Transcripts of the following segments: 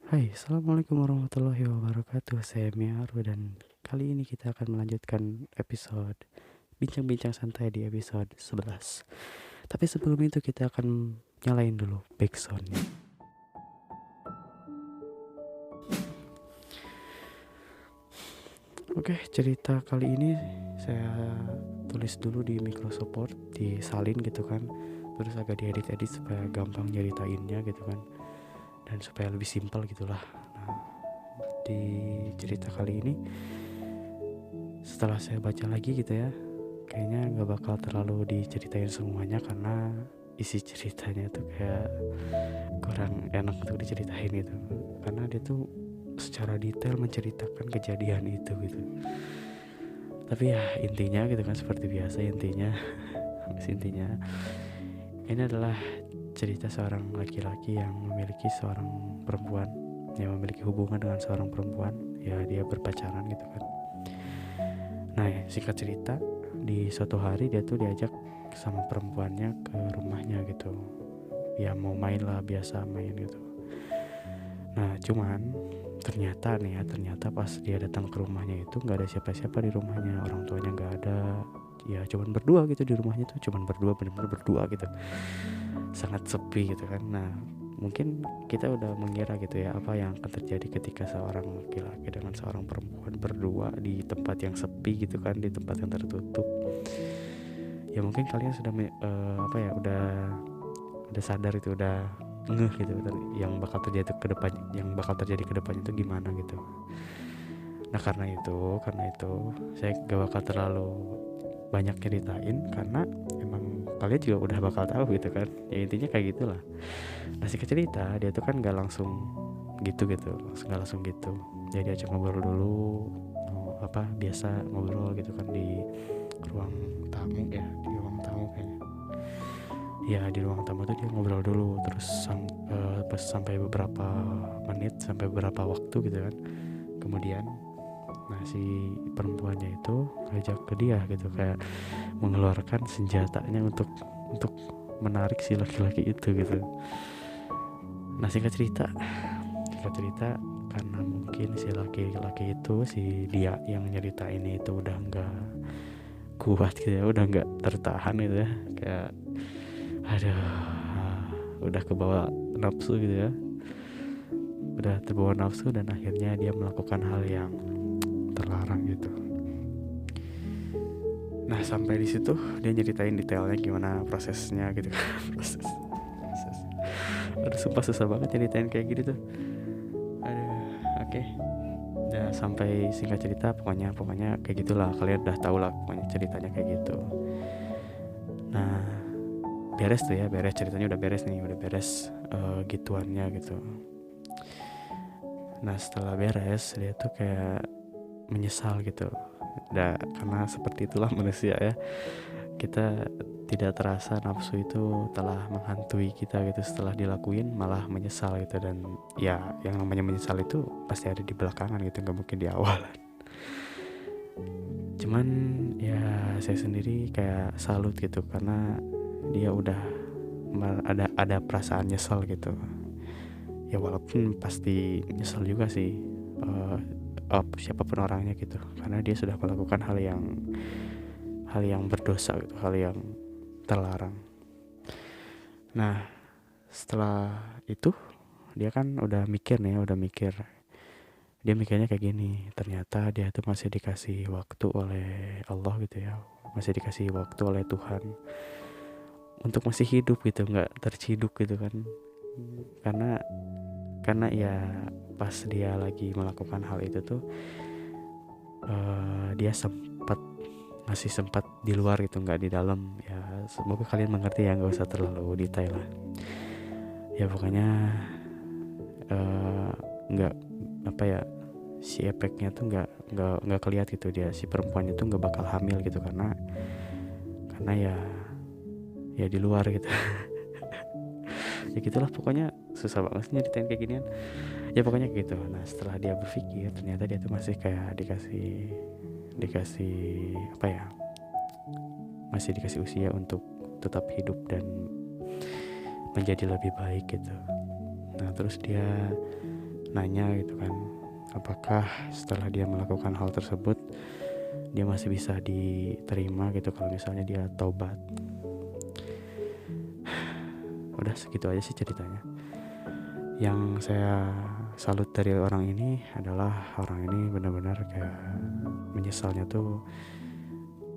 Hai, Assalamualaikum warahmatullahi wabarakatuh. Saya Miaru dan kali ini kita akan melanjutkan episode bincang-bincang santai di episode 11. Tapi sebelum itu kita akan nyalain dulu backsoundnya. Oke, cerita kali ini saya tulis dulu di Microsoft Word, disalin gitu kan. Terus agak diedit-edit supaya gampang nyeritainnya gitu kan. Dan supaya lebih simpel gitulah. Nah, di cerita kali ini setelah saya baca lagi gitu ya, kayaknya nggak bakal terlalu diceritain semuanya karena isi ceritanya tuh kayak kurang enak untuk diceritain gitu, karena dia tuh secara detail menceritakan kejadian itu gitu. Tapi ya intinya gitu kan, seperti biasa intinya intinya ini adalah cerita seorang laki-laki yang memiliki seorang perempuan, yang memiliki hubungan dengan seorang perempuan. Ya dia berpacaran gitu kan. Nah singkat cerita, di suatu hari dia tuh diajak sama perempuannya ke rumahnya gitu. Ya mau main lah, biasa main gitu. Nah cuman ternyata pas dia datang ke rumahnya itu nggak ada siapa-siapa di rumahnya, orang tuanya nggak ada. Ya cuman berdua gitu di rumahnya tuh, cuman berdua, bener-bener berdua gitu, sangat sepi gitu kan. Nah mungkin kita udah mengira gitu ya, apa yang akan terjadi ketika seorang laki-laki dengan seorang perempuan berdua di tempat yang sepi gitu kan, di tempat yang tertutup. Ya mungkin kalian sudah apa ya, udah sadar itu, udah ngeh gitu yang bakal terjadi ke depan, ke depannya itu gimana gitu. Nah karena itu saya gak bakal terlalu banyak ceritain, karena emang kalian juga udah bakal tahu gitu kan. Ya intinya kayak gitulah. Nah singkat cerita, dia tuh kan gak langsung gitu. Jadi ajak ngobrol dulu, apa biasa ngobrol gitu kan di ruang tamu, ya di ruang tamu kayaknya. Ya di ruang tamu tuh dia ngobrol dulu, terus pas sampai beberapa menit, sampai beberapa waktu gitu kan. Kemudian nah si perempuannya itu ngajak ke dia gitu, kayak mengeluarkan senjatanya untuk menarik si laki-laki itu gitu. Nah singkat cerita karena mungkin si laki-laki itu, si dia yang nyerita ini itu udah nggak kuat gitu ya, udah nggak tertahan gitu ya, kayak aduh, udah kebawa nafsu gitu ya, udah terbawa nafsu, dan akhirnya dia melakukan hal yang terlarang gitu. Nah sampai di situ dia nyeritain detailnya gimana prosesnya gitu kan. proses aduh sumpah susah banget nyeritain kayak gitu tuh. Aduh, oke. Udah sampai singkat cerita, pokoknya kayak gitulah, kalian udah tau lah pokoknya ceritanya kayak gitu. Nah beres tuh ya, beres ceritanya, udah beres nih, udah beres gituannya gitu. Nah setelah beres dia tuh kayak menyesal gitu. Nah karena seperti itulah manusia ya, kita tidak terasa nafsu itu telah menghantui kita gitu. Setelah dilakuin malah menyesal gitu. Dan ya yang namanya menyesal itu pasti ada di belakangan gitu, gak mungkin di awal. Cuman ya saya sendiri kayak salut gitu, karena dia udah ada perasaan nyesel gitu. Ya walaupun pasti nyesel juga sih, siapapun orangnya gitu, karena dia sudah melakukan hal yang berdosa gitu, hal yang terlarang. Nah setelah itu dia kan udah mikir nih, dia mikirnya kayak gini, ternyata dia tuh masih dikasih waktu oleh Allah gitu ya, masih dikasih waktu oleh Tuhan untuk masih hidup gitu, nggak terciduk gitu kan. Karena ya pas dia lagi melakukan hal itu tuh, dia masih sempat di luar gitu, nggak di dalam. Ya semoga kalian mengerti ya, nggak usah terlalu detail lah. Ya pokoknya nggak apa ya, si efeknya tuh nggak kelihatan gitu, dia si perempuannya tuh nggak bakal hamil gitu, karena ya di luar gitu. Ya gitulah pokoknya, susah banget sih nyeritain kayak ginian. Ya pokoknya gitu. Nah setelah dia berpikir, ternyata dia tuh masih kayak dikasih apa ya, masih dikasih usia untuk tetap hidup dan menjadi lebih baik gitu. Nah terus dia nanya gitu kan, apakah setelah dia melakukan hal tersebut dia masih bisa diterima gitu kalau misalnya dia taubat. Udah segitu aja sih ceritanya. Yang saya salut dari orang ini adalah orang ini benar-benar kayak menyesalnya tuh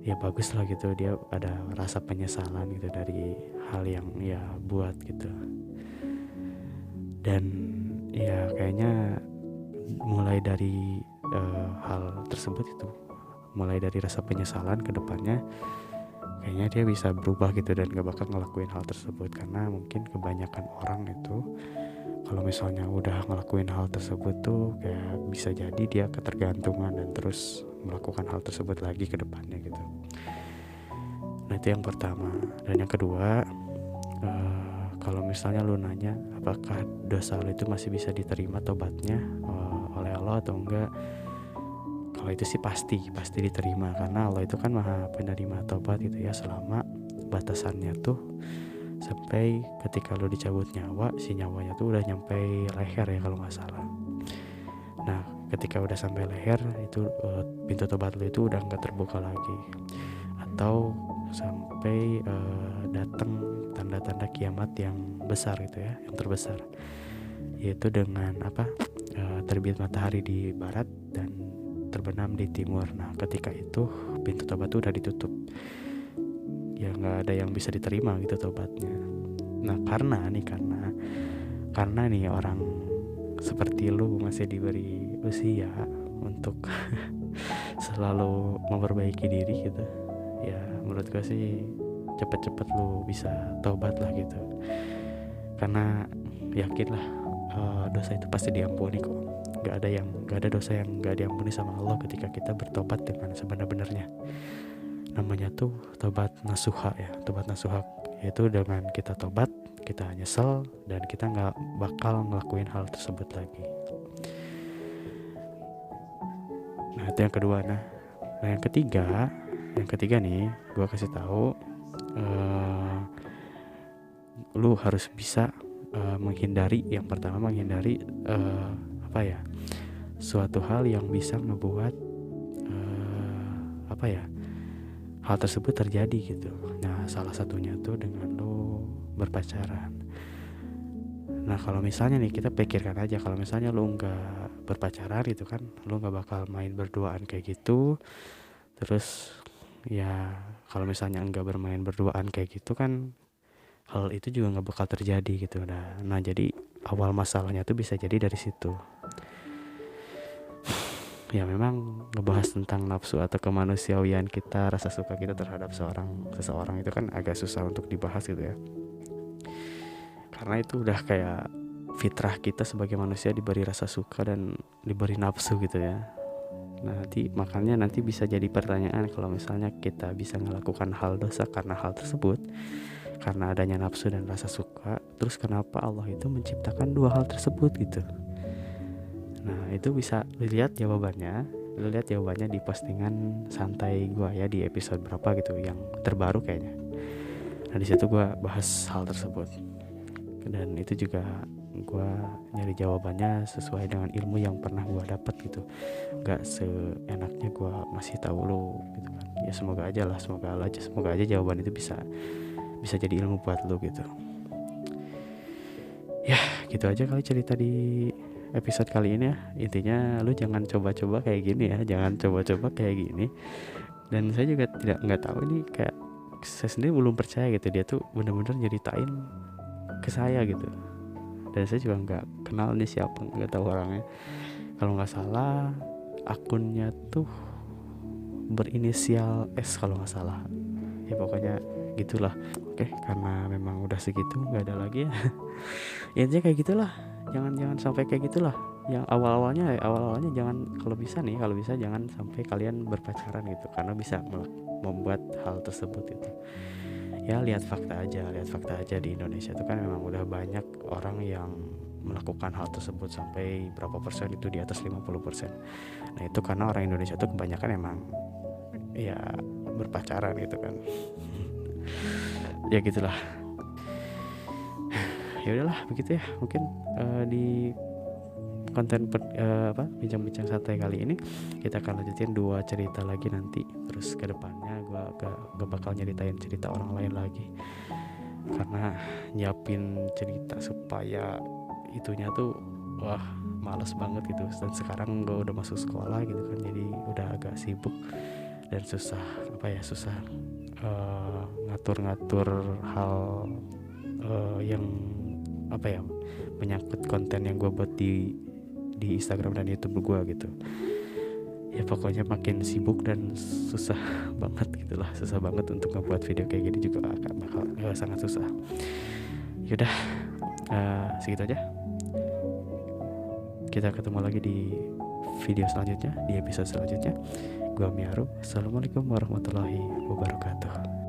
ya bagus lah gitu, dia ada rasa penyesalan gitu dari hal yang ya buat gitu. Dan ya kayaknya mulai dari hal tersebut itu, mulai dari rasa penyesalan ke depannya kayaknya dia bisa berubah gitu dan gak bakal ngelakuin hal tersebut. Karena mungkin kebanyakan orang itu kalau misalnya udah ngelakuin hal tersebut tuh kayak bisa jadi dia ketergantungan dan terus melakukan hal tersebut lagi ke depannya gitu. Nah itu yang pertama. Dan yang kedua, kalau misalnya lu nanya apakah dosa lu itu masih bisa diterima tobatnya oleh Allah atau enggak, kalau itu sih pasti diterima, karena Allah itu kan maha penerima tobat gitu ya, selama batasannya tuh sampai ketika lu dicabut nyawa, si nyawanya tuh udah nyampe leher ya kalau nggak salah. Nah ketika udah sampai leher itu pintu tobat lu itu udah nggak terbuka lagi, atau sampai datang tanda-tanda kiamat yang besar gitu ya, yang terbesar, yaitu dengan terbit matahari di barat dan terbenam di timur. Nah ketika itu pintu tobat itu udah ditutup, ya nggak ada yang bisa diterima gitu tobatnya. Nah karena nih orang seperti lu masih diberi usia untuk selalu memperbaiki diri gitu ya, menurut gue sih cepet-cepet lu bisa tobat lah gitu, karena yakinlah dosa itu pasti diampuni kok. Gak ada dosa yang gak diampuni sama Allah ketika kita bertobat dengan sebenar-benarnya. Namanya tuh tobat nasuha ya, tobat nasuha, yaitu dengan kita tobat, kita nyesel dan kita gak bakal ngelakuin hal tersebut lagi. Nah itu yang kedua. Nah yang ketiga nih gue kasih tahu, lu harus bisa menghindari, yang pertama menghindari suatu hal yang bisa ngebuat hal tersebut terjadi gitu. Nah salah satunya tuh dengan lu berpacaran. Nah kalau misalnya nih kita pikirkan aja, kalau misalnya lu nggak berpacaran gitu kan, lu nggak bakal main berduaan kayak gitu. Terus ya kalau misalnya nggak bermain berduaan kayak gitu kan, hal itu juga nggak bakal terjadi gitu. Nah jadi awal masalahnya tuh bisa jadi dari situ. Ya memang ngebahas tentang nafsu atau kemanusiaan kita, rasa suka kita terhadap seseorang itu kan agak susah untuk dibahas gitu ya, karena itu udah kayak fitrah kita sebagai manusia, diberi rasa suka dan diberi nafsu gitu ya. Nah makanya nanti bisa jadi pertanyaan, kalau misalnya kita bisa melakukan hal dosa karena hal tersebut, karena adanya nafsu dan rasa suka, terus kenapa Allah itu menciptakan dua hal tersebut gitu. Nah itu bisa lihat jawabannya di postingan santai gue ya, di episode berapa gitu yang terbaru kayaknya. Nah di situ gue bahas hal tersebut, dan itu juga gue nyari jawabannya sesuai dengan ilmu yang pernah gue dapat gitu, nggak seenaknya gue masih tahu lo gitu kan. Ya semoga aja jawaban itu bisa jadi ilmu buat lo gitu. Ya gitu aja kali cerita di episode kali ini ya. Intinya lu jangan coba-coba kayak gini ya, dan saya juga nggak tahu ini, kayak saya sendiri belum percaya gitu, dia tuh benar-benar nyeritain ke saya gitu, dan saya juga nggak kenal nih siapa, nggak tahu orangnya. Kalau nggak salah akunnya tuh berinisial S kalau nggak salah ya, pokoknya gitulah. Oke, karena memang udah segitu, nggak ada lagi ya. Intinya kayak gitulah, jangan sampai kayak gitulah. Yang awalnya jangan, kalau bisa jangan sampai kalian berpacaran gitu, karena bisa membuat hal tersebut gitu. Ya lihat fakta aja di Indonesia itu kan memang udah banyak orang yang melakukan hal tersebut, sampai berapa persen itu, di atas 50%. Nah itu karena orang Indonesia tuh kebanyakan emang ya berpacaran gitu kan. Ya gitulah. Ya udahlah begitu ya, mungkin di konten bincang-bincang santai kali ini kita akan lanjutin 2 cerita lagi nanti. Terus kedepannya gue gak bakal nyeritain cerita orang lain lagi, karena nyiapin cerita supaya itunya tuh wah males banget gitu. Dan sekarang gue udah masuk sekolah gitu kan, jadi udah agak sibuk dan susah ngatur-ngatur hal yang menyangkut konten yang gue buat di Instagram dan YouTube gue gitu. Ya pokoknya makin sibuk dan susah banget gitulah, susah banget untuk ngebuat video kayak gini juga bakal sangat susah. Yaudah, segitu aja. Kita ketemu lagi di video selanjutnya, di episode selanjutnya. Gua Miaru. Assalamualaikum warahmatullahi wabarakatuh.